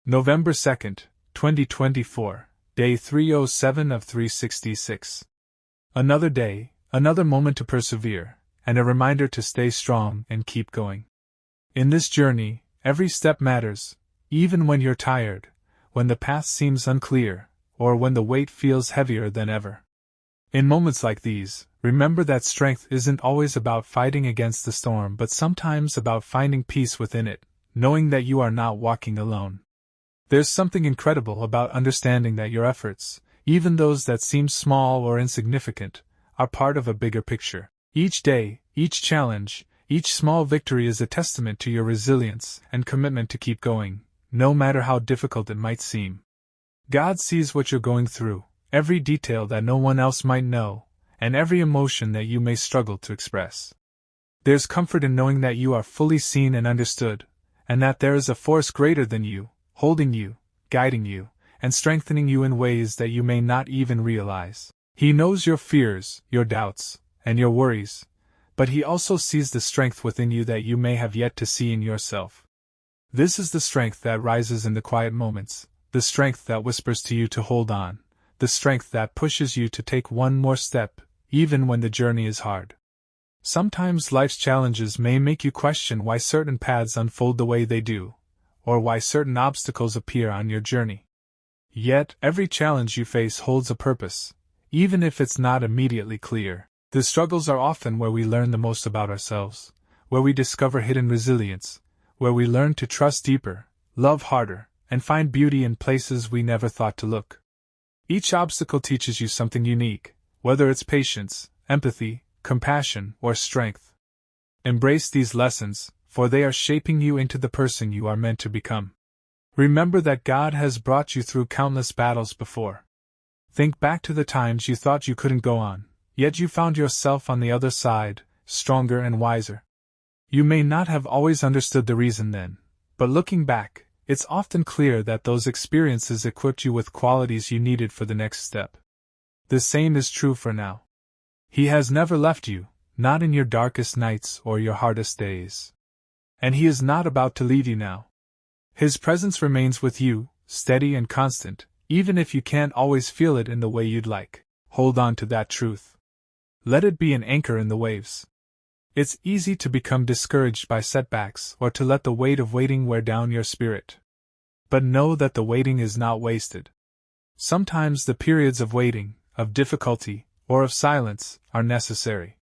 November 2nd, 2024, Day 307 of 366. Another day, another moment to persevere, and a reminder to stay strong and keep going. In this journey, every step matters, even when you're tired, when the path seems unclear, or when the weight feels heavier than ever. In moments like these, remember that strength isn't always about fighting against the storm but sometimes about finding peace within it, knowing that you are not walking alone. There's something incredible about understanding that your efforts, even those that seem small or insignificant, are part of a bigger picture. Each day, each challenge, each small victory is a testament to your resilience and commitment to keep going, no matter how difficult it might seem. God sees what you're going through, every detail that no one else might know, and every emotion that you may struggle to express. There's comfort in knowing that you are fully seen and understood, and that there is a force greater than you, holding you, guiding you, and strengthening you in ways that you may not even realize. He knows your fears, your doubts, and your worries, but he also sees the strength within you that you may have yet to see in yourself. This is the strength that rises in the quiet moments, the strength that whispers to you to hold on, the strength that pushes you to take one more step, even when the journey is hard. Sometimes life's challenges may make you question why certain paths unfold the way they do, or why certain obstacles appear on your journey. Yet, every challenge you face holds a purpose, even if it's not immediately clear. The struggles are often where we learn the most about ourselves, where we discover hidden resilience, where we learn to trust deeper, love harder, and find beauty in places we never thought to look. Each obstacle teaches you something unique, whether it's patience, empathy, compassion, or strength. Embrace these lessons, for they are shaping you into the person you are meant to become. Remember that God has brought you through countless battles before. Think back to the times you thought you couldn't go on, yet you found yourself on the other side, stronger and wiser. You may not have always understood the reason then, but looking back, it's often clear that those experiences equipped you with qualities you needed for the next step. The same is true for now. He has never left you, not in your darkest nights or your hardest days. And he is not about to leave you now. His presence remains with you, steady and constant, even if you can't always feel it in the way you'd like. Hold on to that truth. Let it be an anchor in the waves. It's easy to become discouraged by setbacks or to let the weight of waiting wear down your spirit. But know that the waiting is not wasted. Sometimes the periods of waiting, of difficulty, or of silence, are necessary.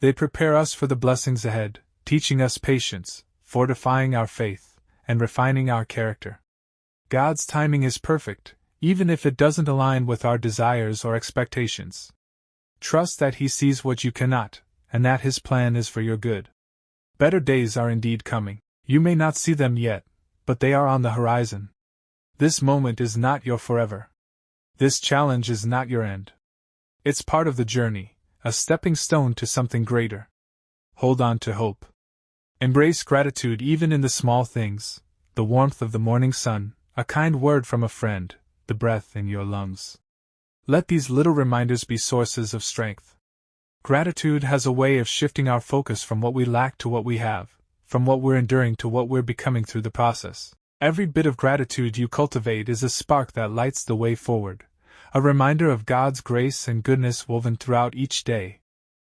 They prepare us for the blessings ahead, teaching us patience, fortifying our faith, and refining our character. God's timing is perfect, even if it doesn't align with our desires or expectations. Trust that He sees what you cannot, and that His plan is for your good. Better days are indeed coming. You may not see them yet, but they are on the horizon. This moment is not your forever. This challenge is not your end. It's part of the journey, a stepping stone to something greater. Hold on to hope. Embrace gratitude even in the small things, the warmth of the morning sun, a kind word from a friend, the breath in your lungs. Let these little reminders be sources of strength. Gratitude has a way of shifting our focus from what we lack to what we have, from what we're enduring to what we're becoming through the process. Every bit of gratitude you cultivate is a spark that lights the way forward, a reminder of God's grace and goodness woven throughout each day.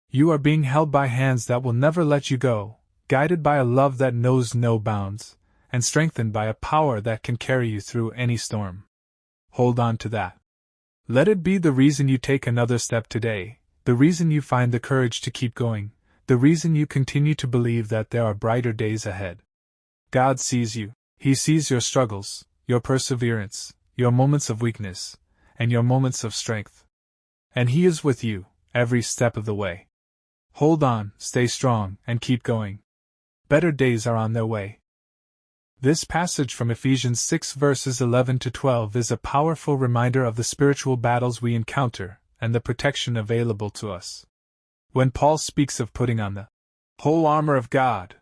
You are being held by hands that will never let you go, guided by a love that knows no bounds, and strengthened by a power that can carry you through any storm. Hold on to that. Let it be the reason you take another step today, the reason you find the courage to keep going, the reason you continue to believe that there are brighter days ahead. God sees you. He sees your struggles, your perseverance, your moments of weakness, and your moments of strength. And He is with you, every step of the way. Hold on, stay strong, and keep going. Better days are on their way. This passage from Ephesians 6 verses 11 to 12 is a powerful reminder of the spiritual battles we encounter and the protection available to us. When Paul speaks of putting on the whole armor of God,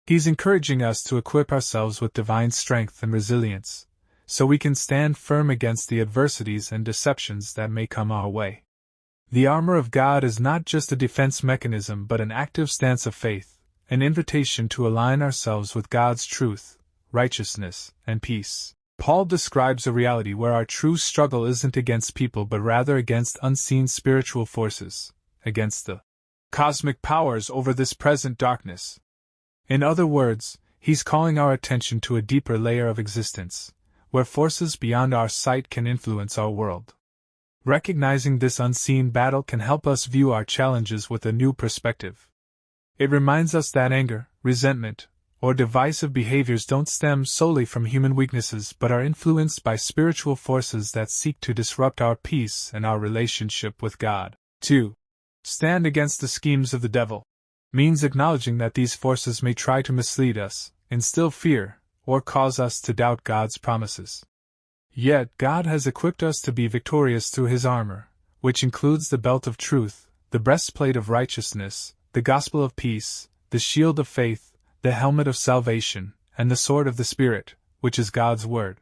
he's encouraging us to equip ourselves with divine strength and resilience, so we can stand firm against the adversities and deceptions that may come our way. The armor of God is not just a defense mechanism but an active stance of faith, an invitation to align ourselves with God's truth, righteousness, and peace. Paul describes a reality where our true struggle isn't against people but rather against unseen spiritual forces, against the cosmic powers over this present darkness. In other words, he's calling our attention to a deeper layer of existence, where forces beyond our sight can influence our world. Recognizing this unseen battle can help us view our challenges with a new perspective. It reminds us that anger, resentment, or divisive behaviors don't stem solely from human weaknesses but are influenced by spiritual forces that seek to disrupt our peace and our relationship with God. 2. Stand against the schemes of the devil means acknowledging that these forces may try to mislead us, instill fear, or cause us to doubt God's promises. Yet God has equipped us to be victorious through His armor, which includes the belt of truth, the breastplate of righteousness, the gospel of peace, the shield of faith, the helmet of salvation, and the sword of the Spirit, which is God's Word.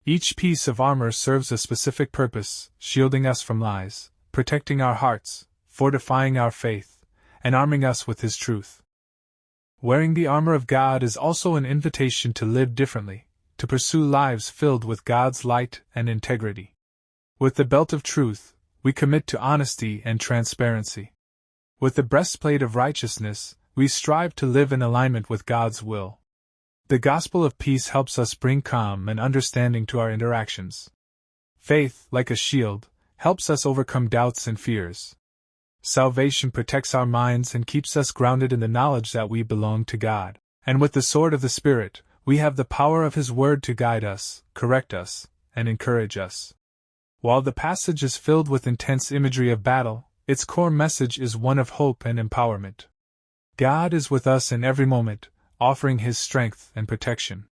Each piece of armor serves a specific purpose, shielding us from lies, protecting our hearts, fortifying our faith, and arming us with His truth. Wearing the armor of God is also an invitation to live differently, to pursue lives filled with God's light and integrity. With the belt of truth, we commit to honesty and transparency. With the breastplate of righteousness, we strive to live in alignment with God's will. The gospel of peace helps us bring calm and understanding to our interactions. Faith, like a shield, helps us overcome doubts and fears. Salvation protects our minds and keeps us grounded in the knowledge that we belong to God. And with the sword of the Spirit, we have the power of His Word to guide us, correct us, and encourage us. While the passage is filled with intense imagery of battle, its core message is one of hope and empowerment. God is with us in every moment, offering His strength and protection.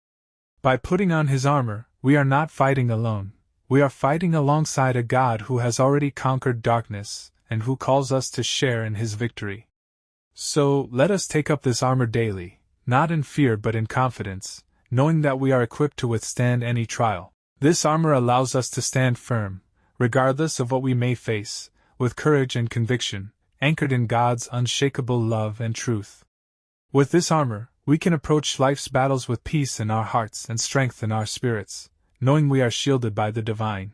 By putting on His armor, we are not fighting alone. We are fighting alongside a God who has already conquered darkness, and who calls us to share in His victory. So, let us take up this armor daily, not in fear but in confidence, knowing that we are equipped to withstand any trial. This armor allows us to stand firm, regardless of what we may face, with courage and conviction, anchored in God's unshakable love and truth. With this armor, we can approach life's battles with peace in our hearts and strength in our spirits, knowing we are shielded by the divine